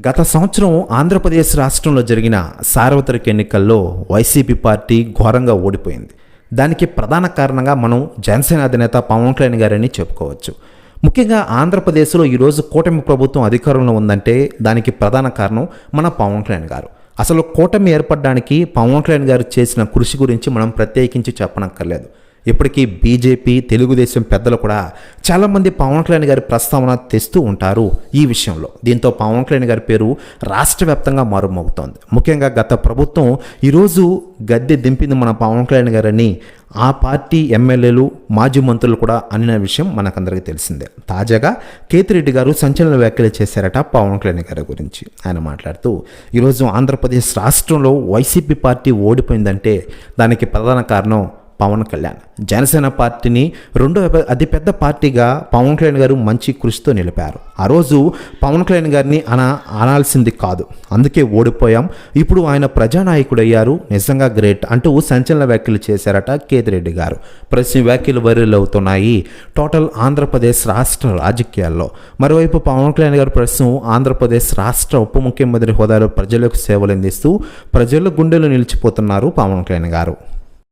గత సంవత్సరం ఆంధ్రప్రదేశ్ రాష్ట్రంలో జరిగిన సార్వత్రిక ఎన్నికల్లో వైసీపీ పార్టీ ఘోరంగా ఓడిపోయింది. దానికి ప్రధాన కారణంగా మనం జనసేన అధినేత పవన్ కళ్యాణ్ గారని చెప్పుకోవచ్చు. ముఖ్యంగా ఆంధ్రప్రదేశ్లో ఈరోజు కూటమి ప్రభుత్వం అధికారంలో ఉందంటే దానికి ప్రధాన కారణం మన పవన్ కళ్యాణ్ గారు. అసలు కూటమి ఏర్పడడానికి పవన్ కళ్యాణ్ గారు చేసిన కృషి గురించి మనం ప్రత్యేకించి చెప్పనక్కర్లేదు. ఇప్పటికీ బీజేపీ, తెలుగుదేశం పెద్దలు కూడా చాలామంది పవన్ కళ్యాణ్ గారి ప్రస్తావన తెస్తూ ఉంటారు ఈ విషయంలో. దీంతో పవన్ కళ్యాణ్ గారి పేరు రాష్ట్ర వ్యాప్తంగా మారుమోగుతోంది. ముఖ్యంగా గత ప్రభుత్వం ఈరోజు గద్దె దింపింది మన పవన్ కళ్యాణ్ గారని ఆ పార్టీ ఎమ్మెల్యేలు, మాజీ మంత్రులు కూడా అనిన విషయం మనకందరికీ తెలిసిందే. తాజాగా కేతిరెడ్డి గారు సంచలన వ్యాఖ్యలు చేశారట పవన్ కళ్యాణ్ గారి గురించి. ఆయన మాట్లాడుతూ ఈరోజు ఆంధ్రప్రదేశ్ రాష్ట్రంలో వైసీపీ పార్టీ ఓడిపోయిందంటే దానికి ప్రధాన కారణం పవన్ కళ్యాణ్. జనసేన పార్టీని రెండో అతిపెద్ద పార్టీగా పవన్ కళ్యాణ్ గారు మంచి కృషితో నిలిపారు. ఆ రోజు పవన్ కళ్యాణ్ గారిని అనాల్సింది కాదు, అందుకే ఓడిపోయాం, ఇప్పుడు ఆయన ప్రజానాయకుడు అయ్యారు, నిజంగా గ్రేట్ అంటూ సంచలన వ్యాఖ్యలు చేశారట కేతిరెడ్డి గారు. ప్రతి వ్యాఖ్యలు వైరల్ అవుతున్నాయి టోటల్ ఆంధ్రప్రదేశ్ రాష్ట్ర రాజకీయాల్లో. మరోవైపు పవన్ కళ్యాణ్ గారు ప్రస్తుతం ఆంధ్రప్రదేశ్ రాష్ట్ర ఉప ముఖ్యమంత్రి హోదాలో ప్రజలకు సేవలు అందిస్తూ ప్రజల గుండెలు నిలిచిపోతున్నారు పవన్ కళ్యాణ్ గారు.